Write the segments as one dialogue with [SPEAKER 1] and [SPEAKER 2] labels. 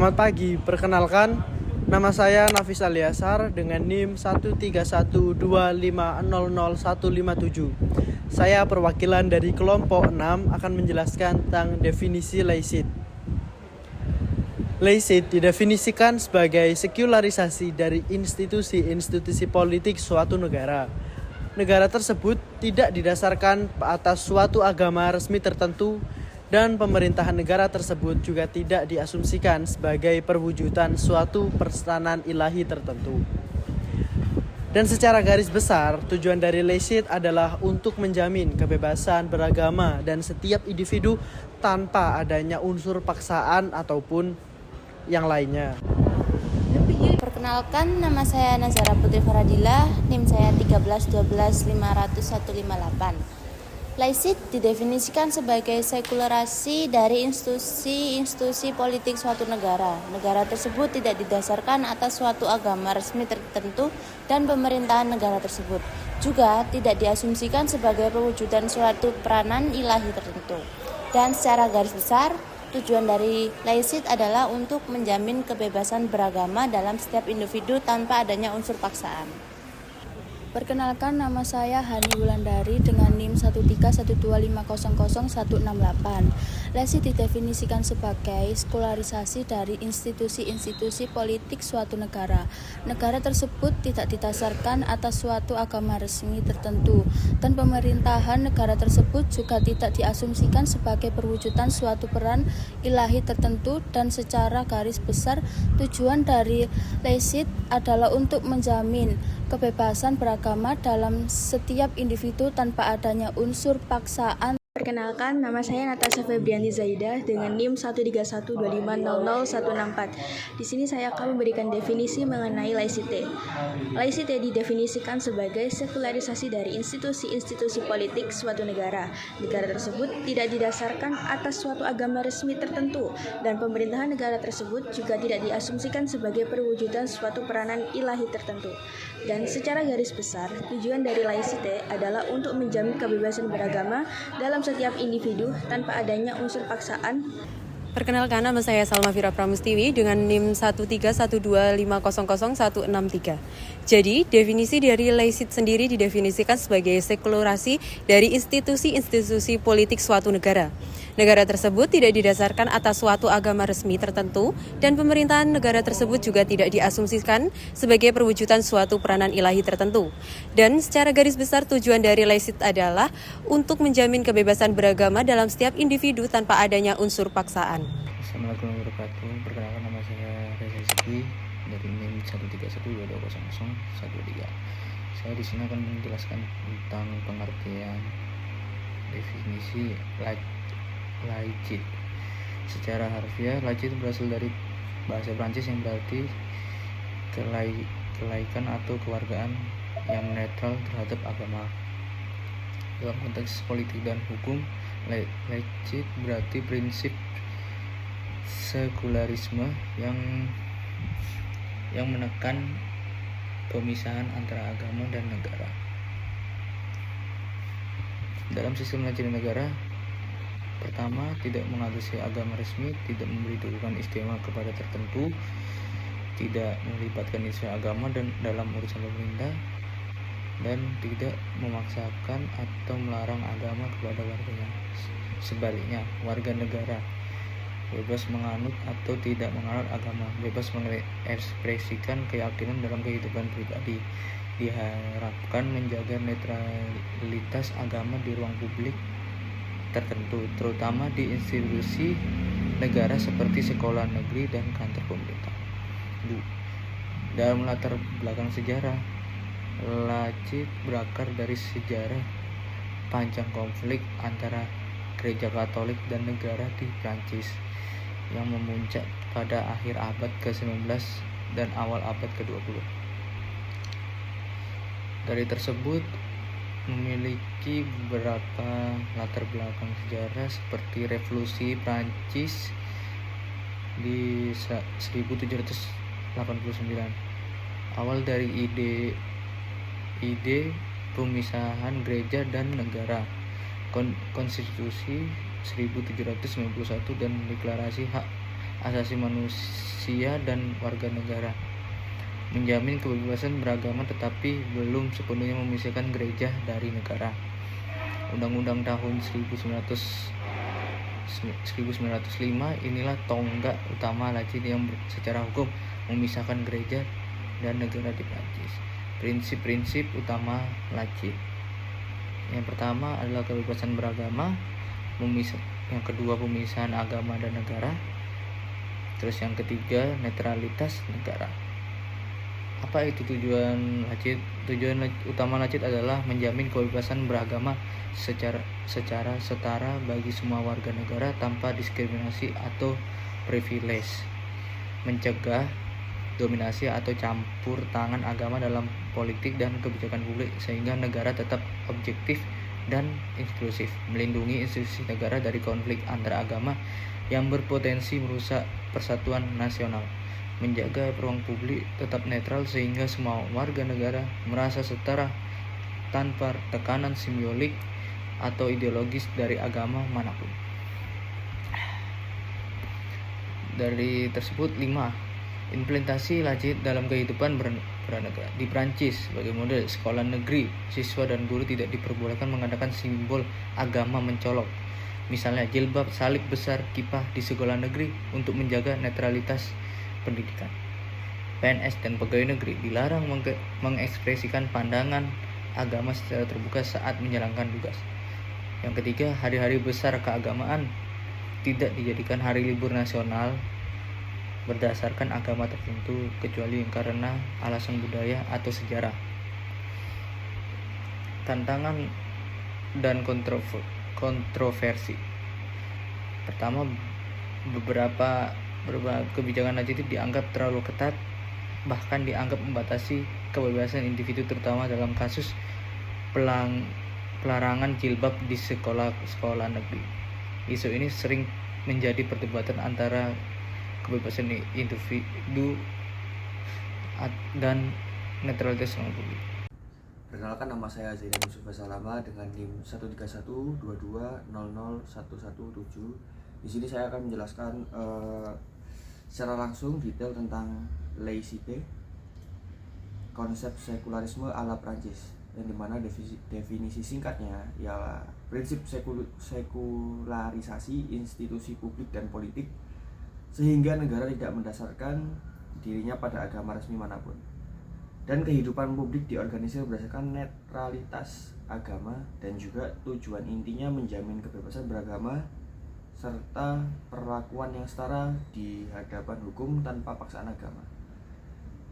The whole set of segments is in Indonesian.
[SPEAKER 1] Selamat pagi, perkenalkan nama saya Nafis Aliasar dengan NIM 13125000157. Saya perwakilan dari kelompok 6 akan menjelaskan tentang definisi laicit. Laicit didefinisikan sebagai sekularisasi dari institusi-institusi politik suatu negara. Negara tersebut tidak didasarkan atas suatu agama resmi tertentu dan pemerintahan negara tersebut juga tidak diasumsikan sebagai perwujudan suatu peranan ilahi tertentu. Dan secara garis besar, tujuan dari laicit adalah untuk menjamin kebebasan beragama dan setiap individu tanpa adanya unsur paksaan ataupun yang lainnya.
[SPEAKER 2] Perkenalkan, nama saya Nazara Putri Faradila, NIM saya 13125000158. Laicit didefinisikan sebagai sekularasi dari institusi politik suatu negara. Negara tersebut tidak didasarkan atas suatu agama resmi tertentu dan pemerintahan negara tersebut juga tidak diasumsikan sebagai perwujudan suatu peranan ilahi tertentu. Dan secara garis besar, tujuan dari laicit adalah untuk menjamin kebebasan beragama dalam setiap individu tanpa adanya unsur paksaan.
[SPEAKER 3] Perkenalkan, nama saya Hani Wulandari dengan NIM 13125000168. Laicit didefinisikan sebagai sekularisasi dari institusi-institusi politik suatu negara. Negara tersebut tidak didasarkan atas suatu agama resmi tertentu, dan pemerintahan negara tersebut juga tidak diasumsikan sebagai perwujudan suatu peran ilahi tertentu. Dan secara garis besar, tujuan dari laicit adalah untuk menjamin kebebasan beragama dalam setiap individu tanpa adanya unsur paksaan.
[SPEAKER 4] Perkenalkan, nama saya Natasha Febrianti Zaidah dengan NIM 13125000164. Di sini saya akan memberikan definisi mengenai laicite. Laicite didefinisikan sebagai sekularisasi dari institusi-institusi politik suatu negara. Negara tersebut tidak didasarkan atas suatu agama resmi tertentu, dan pemerintahan negara tersebut juga tidak diasumsikan sebagai perwujudan suatu peranan ilahi tertentu. Dan secara garis besar, tujuan dari laicite adalah untuk menjamin kebebasan beragama dalam setiap individu tanpa adanya unsur paksaan.
[SPEAKER 5] Perkenalkan, nama saya Salma Fira Pramustiwi dengan NIM 13125000163. Jadi, definisi dari laicit sendiri didefinisikan sebagai sekularisasi dari institusi-institusi politik suatu negara. Negara tersebut tidak didasarkan atas suatu agama resmi tertentu dan pemerintahan negara tersebut juga tidak diasumsikan sebagai perwujudan suatu peranan ilahi tertentu. Dan secara garis besar, tujuan dari laicit adalah untuk menjamin kebebasan beragama dalam setiap individu tanpa adanya unsur paksaan.
[SPEAKER 6] Assalamualaikum warahmatullahi wabarakatuh. Perkenalkan, nama saya Reza Rizky dari NIM 131220123. Saya di sini akan menjelaskan tentang pengertian definisi laicit. Secara harfiah, laicit berasal dari bahasa Prancis yang berarti kelaikan atau kewargaan yang netral terhadap agama. Dalam konteks politik dan hukum, laicit berarti prinsip sekularisme yang menekan pemisahan antara agama dan negara. Dalam sistem laicit negara, pertama, tidak mengadopsi agama resmi, tidak memberi dukungan istimewa kepada tertentu, tidak melibatkan isu agama dan dalam urusan pemerintah, dan tidak memaksakan atau melarang agama kepada warganya. Sebaliknya, warga negara bebas menganut atau tidak menganut agama, bebas mengekspresikan keyakinan dalam kehidupan pribadi, diharapkan menjaga netralitas agama di ruang publik tertentu, terutama di institusi negara seperti sekolah negeri dan kantor pemerintah. Dalam latar belakang sejarah, laicit berakar dari sejarah panjang konflik antara Gereja Katolik dan negara di Prancis yang memuncak pada akhir abad ke-19 dan awal abad ke-20. Dari tersebut memiliki beberapa latar belakang sejarah seperti Revolusi Prancis di 1789. Awal dari ide pemisahan gereja dan negara, Konstitusi 1791 dan Deklarasi Hak asasi manusia dan warga negara, menjamin kebebasan beragama tetapi belum sepenuhnya memisahkan gereja dari negara. Undang-Undang tahun 1905 inilah tonggak utama Lacit yang secara hukum memisahkan gereja dan negara di Prancis. Prinsip-prinsip utama Lacit. Yang pertama adalah kebebasan beragama, yang kedua pemisahan agama dan negara, terus yang ketiga netralitas negara. Apa itu tujuan Lacit? Tujuan utama Lacit adalah menjamin kebebasan beragama secara setara bagi semua warga negara tanpa diskriminasi atau privilege, mencegah dominasi atau campur tangan agama dalam politik dan kebijakan publik sehingga negara tetap objektif dan inklusif, melindungi institusi negara dari konflik antar agama yang berpotensi merusak persatuan nasional, menjaga ruang publik tetap netral sehingga semua warga negara merasa setara tanpa tekanan simbolik atau ideologis dari agama manapun. Dari tersebut 5. Implementasi Lacit dalam kehidupan bernegara. Di Prancis, sebagai model sekolah negeri, siswa dan guru tidak diperbolehkan mengadakan simbol agama mencolok. Misalnya jilbab, salib besar, kippah di sekolah negeri untuk menjaga netralitas pendidikan. PNS dan pegawai negeri dilarang mengekspresikan pandangan agama secara terbuka saat menjalankan tugas. Yang ketiga, hari-hari besar keagamaan tidak dijadikan hari libur nasional berdasarkan agama tertentu kecuali karena alasan budaya atau sejarah. Tantangan dan kontroversi. Pertama, beberapa kebijakan Lacit itu dianggap terlalu ketat, bahkan dianggap membatasi kebebasan individu terutama dalam kasus pelarangan jilbab di sekolah negeri. Isu ini sering menjadi perdebatan antara kebebasan individu dan netralitas ruang publik.
[SPEAKER 7] Perkenalkan, nama saya Zaidan Yusuf Salama dengan NIM 13122000117. Di sini saya akan menjelaskan secara langsung detail tentang laïcité, konsep sekularisme ala Prancis, yang dimana definisi singkatnya ialah prinsip sekularisasi institusi publik dan politik sehingga negara tidak mendasarkan dirinya pada agama resmi manapun, dan kehidupan publik diorganisir berdasarkan netralitas agama, dan juga tujuan intinya menjamin kebebasan beragama serta perlakuan yang setara di hadapan hukum tanpa paksaan agama.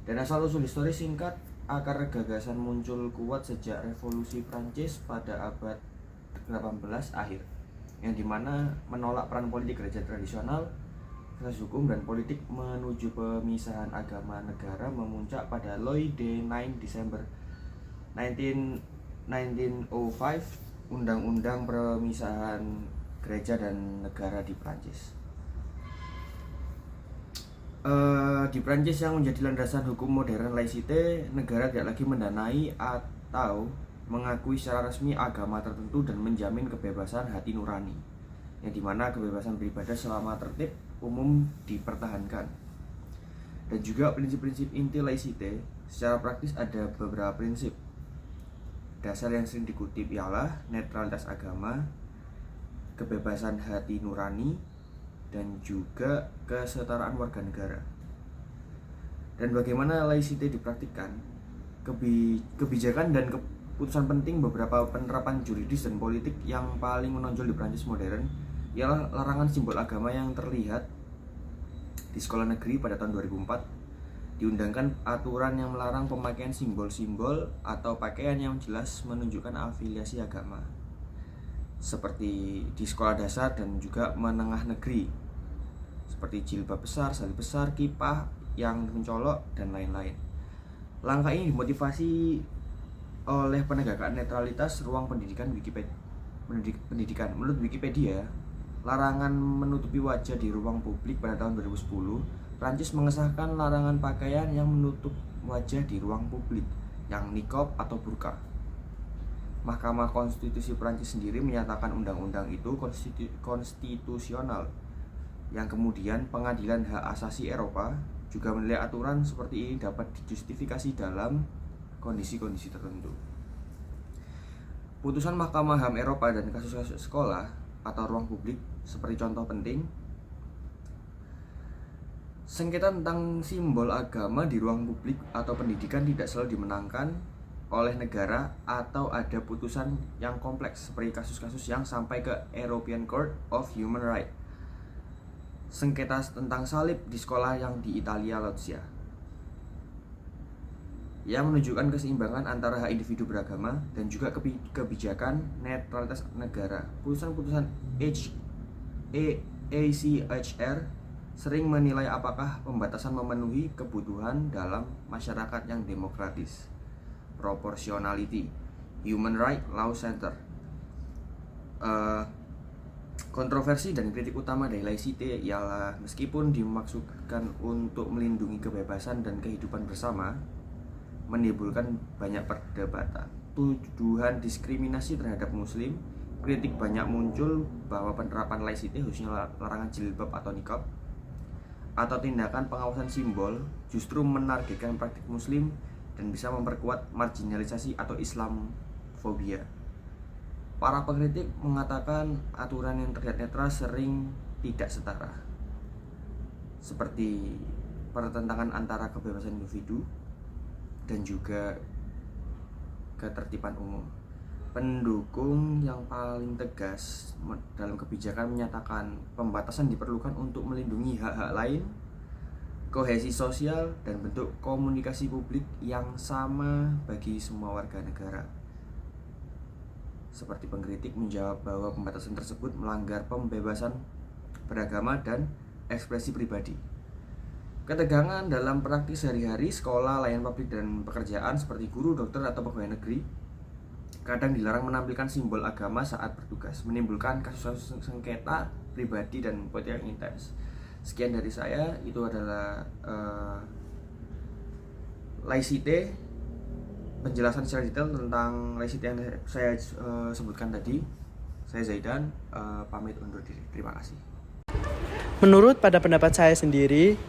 [SPEAKER 7] Dan asal-usul historis singkat, akar gagasan muncul kuat sejak revolusi Prancis pada abad 18 akhir, yang dimana menolak peran politik gereja tradisional, proses hukum dan politik menuju pemisahan agama negara memuncak pada Loi de 9 Desember 1905, Undang-Undang Pemisahan Gereja dan Negara di Prancis. Di Prancis yang menjadi landasan hukum modern laïcité, negara tidak lagi mendanai atau mengakui secara resmi agama tertentu dan menjamin kebebasan hati nurani, yang dimana kebebasan beribadah selama tertib umum dipertahankan. Dan juga prinsip-prinsip inti laïcité, secara praktis ada beberapa prinsip dasar yang sering dikutip ialah netralitas agama, kebebasan hati nurani, dan juga kesetaraan warga negara. Dan bagaimana laïcité dipraktikkan, kebijakan dan keputusan penting beberapa penerapan juridis dan politik yang paling menonjol di Prancis modern ialah larangan simbol agama yang terlihat di sekolah negeri pada tahun 2004. Diundangkan aturan yang melarang pemakaian simbol-simbol atau pakaian yang jelas menunjukkan afiliasi agama, seperti di sekolah dasar dan juga menengah negeri, seperti jilbab besar, salib besar, kippah yang mencolok, dan lain-lain. Langkah ini dimotivasi oleh penegakan netralitas ruang pendidikan pendidikan. Menurut Wikipedia, larangan menutupi wajah di ruang publik pada tahun 2010, Prancis mengesahkan larangan pakaian yang menutup wajah di ruang publik, yang niqab atau burqa. Mahkamah Konstitusi Prancis sendiri menyatakan undang-undang itu konstitusional, yang kemudian Pengadilan Hak Asasi Eropa juga menilai aturan seperti ini dapat dijustifikasi dalam kondisi-kondisi tertentu. Putusan Mahkamah HAM Eropa dan kasus-kasus sekolah atau ruang publik seperti contoh penting, sengketa tentang simbol agama di ruang publik atau pendidikan tidak selalu dimenangkan oleh negara atau ada putusan yang kompleks seperti kasus-kasus yang sampai ke European Court of Human Rights. Sengketa tentang salib di sekolah yang di Italia Loggia, yang menunjukkan keseimbangan antara hak individu beragama dan juga kebijakan netralitas negara. Putusan-putusan ACHR sering menilai apakah pembatasan memenuhi kebutuhan dalam masyarakat yang demokratis. Proportionality, Human Rights Law Center. Kontroversi dan kritik utama dari laicite ialah meskipun dimaksudkan untuk melindungi kebebasan dan kehidupan bersama, menimbulkan banyak perdebatan. Tuduhan diskriminasi terhadap muslim, kritik banyak muncul bahwa penerapan laicite khususnya larangan jilbab atau niqab atau tindakan pengawasan simbol justru menargetkan praktik muslim dan bisa memperkuat marginalisasi atau Islamofobia. Para pengkritik mengatakan aturan yang terlihat netral sering tidak setara, seperti pertentangan antara kebebasan individu dan juga ketertiban umum. Pendukung yang paling tegas dalam kebijakan menyatakan pembatasan diperlukan untuk melindungi hak-hak lain, kohesi sosial, dan bentuk komunikasi publik yang sama bagi semua warga negara. Seperti pengkritik menjawab bahwa pembatasan tersebut melanggar pembebasan beragama dan ekspresi pribadi. Ketegangan dalam praktik sehari-hari, sekolah, layanan publik, dan pekerjaan seperti guru, dokter, atau pegawai negeri kadang dilarang menampilkan simbol agama saat bertugas, menimbulkan kasus-kasus sengketa pribadi dan politik yang intens. Sekian dari saya, itu adalah laicite, penjelasan secara detail tentang laicite yang saya sebutkan tadi. Saya Zaidan, pamit undur diri. Terima kasih.
[SPEAKER 1] Menurut pada pendapat saya sendiri,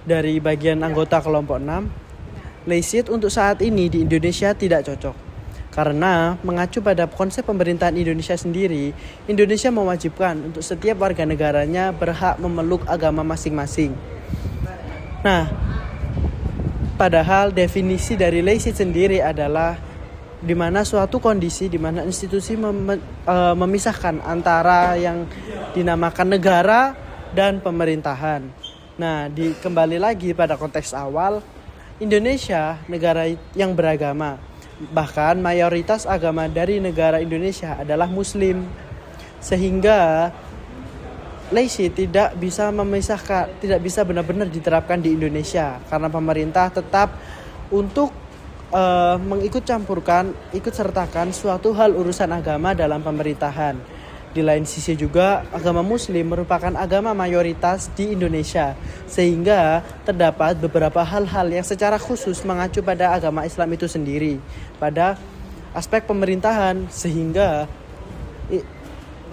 [SPEAKER 1] dari bagian anggota kelompok 6, laicite untuk saat ini di Indonesia tidak cocok. Karena mengacu pada konsep pemerintahan Indonesia sendiri, Indonesia mewajibkan untuk setiap warga negaranya berhak memeluk agama masing-masing. Nah, padahal definisi dari laicite sendiri adalah di mana suatu kondisi di mana institusi memisahkan antara yang dinamakan negara dan pemerintahan. Nah, kembali lagi pada konteks awal, Indonesia negara yang beragama. Bahkan mayoritas agama dari negara Indonesia adalah Muslim, sehingga laicite tidak bisa memisahkan, tidak bisa benar-benar diterapkan di Indonesia karena pemerintah tetap untuk ikut sertakan suatu hal urusan agama dalam pemerintahan. Di lain sisi juga agama Muslim merupakan agama mayoritas di Indonesia, sehingga terdapat beberapa hal-hal yang secara khusus mengacu pada agama Islam itu sendiri pada aspek pemerintahan, sehingga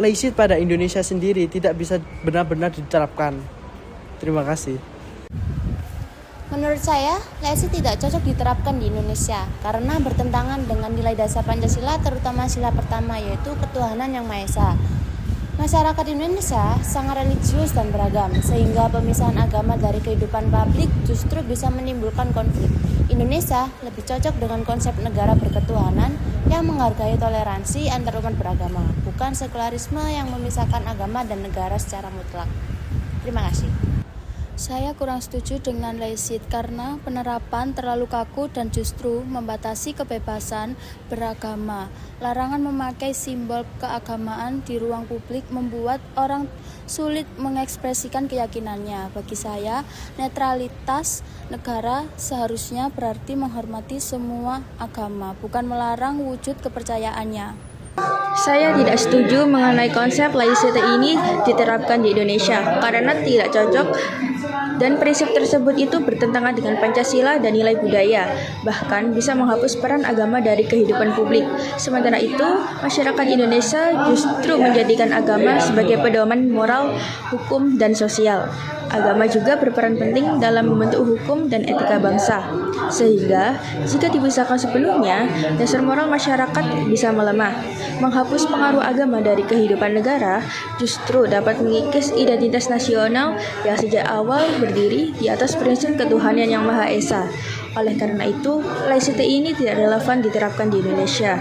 [SPEAKER 1] laicite pada Indonesia sendiri tidak bisa benar-benar diterapkan. Terima kasih.
[SPEAKER 2] Menurut saya, laicite tidak cocok diterapkan di Indonesia karena bertentangan dengan nilai dasar Pancasila, terutama sila pertama, yaitu ketuhanan yang Maha Esa. Masyarakat Indonesia sangat religius dan beragam, sehingga pemisahan agama dari kehidupan publik justru bisa menimbulkan konflik. Indonesia lebih cocok dengan konsep negara berketuhanan yang menghargai toleransi antar umat beragama, bukan sekularisme yang memisahkan agama dan negara secara mutlak. Terima kasih.
[SPEAKER 3] Saya kurang setuju dengan laicite karena penerapan terlalu kaku dan justru membatasi kebebasan beragama. Larangan memakai simbol keagamaan di ruang publik membuat orang sulit mengekspresikan keyakinannya. Bagi saya, netralitas negara seharusnya berarti menghormati semua agama, bukan melarang wujud kepercayaannya.
[SPEAKER 4] Saya tidak setuju mengenai konsep laicite ini diterapkan di Indonesia karena tidak cocok Dan prinsip tersebut itu bertentangan dengan Pancasila dan nilai budaya, bahkan bisa menghapus peran agama dari kehidupan publik. Sementara itu, masyarakat Indonesia justru menjadikan agama sebagai pedoman moral, hukum, dan sosial. Agama juga berperan penting dalam membentuk hukum dan etika bangsa, sehingga jika dipisahkan sepenuhnya, dasar moral masyarakat bisa melemah. Menghapus pengaruh agama dari kehidupan negara justru dapat mengikis identitas nasional yang sejak awal berdiri di atas prinsip ketuhanan yang Maha Esa. Oleh karena itu, laicite ini tidak relevan diterapkan di Indonesia.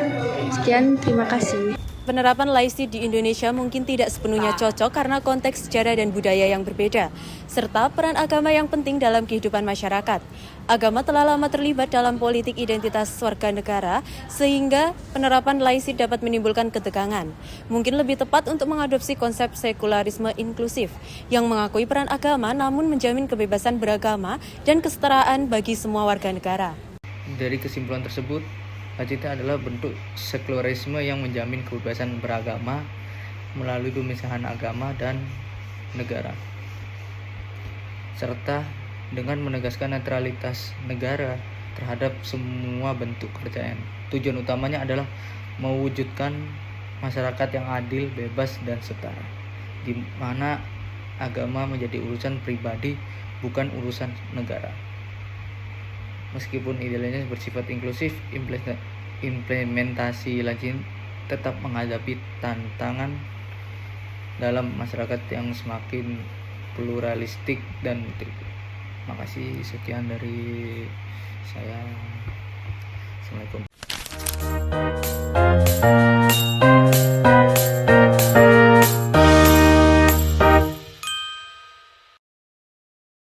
[SPEAKER 4] Sekian, terima kasih.
[SPEAKER 5] Penerapan laicit di Indonesia mungkin tidak sepenuhnya cocok karena konteks sejarah dan budaya yang berbeda, serta peran agama yang penting dalam kehidupan masyarakat. Agama telah lama terlibat dalam politik identitas warga negara, sehingga penerapan laicit dapat menimbulkan ketegangan. Mungkin lebih tepat untuk mengadopsi konsep sekularisme inklusif, yang mengakui peran agama namun menjamin kebebasan beragama dan kesetaraan bagi semua warga negara.
[SPEAKER 6] Dari kesimpulan tersebut, laicite adalah bentuk sekularisme yang menjamin kebebasan beragama melalui pemisahan agama dan negara, serta dengan menegaskan netralitas negara terhadap semua bentuk kepercayaan. Tujuan utamanya adalah mewujudkan masyarakat yang adil, bebas, dan setara, di mana agama menjadi urusan pribadi, bukan urusan negara. Meskipun idealnya bersifat inklusif, implementasi laicit tetap menghadapi tantangan dalam masyarakat yang semakin pluralistik dan multikultural. Makasih, sekian dari saya. Assalamualaikum.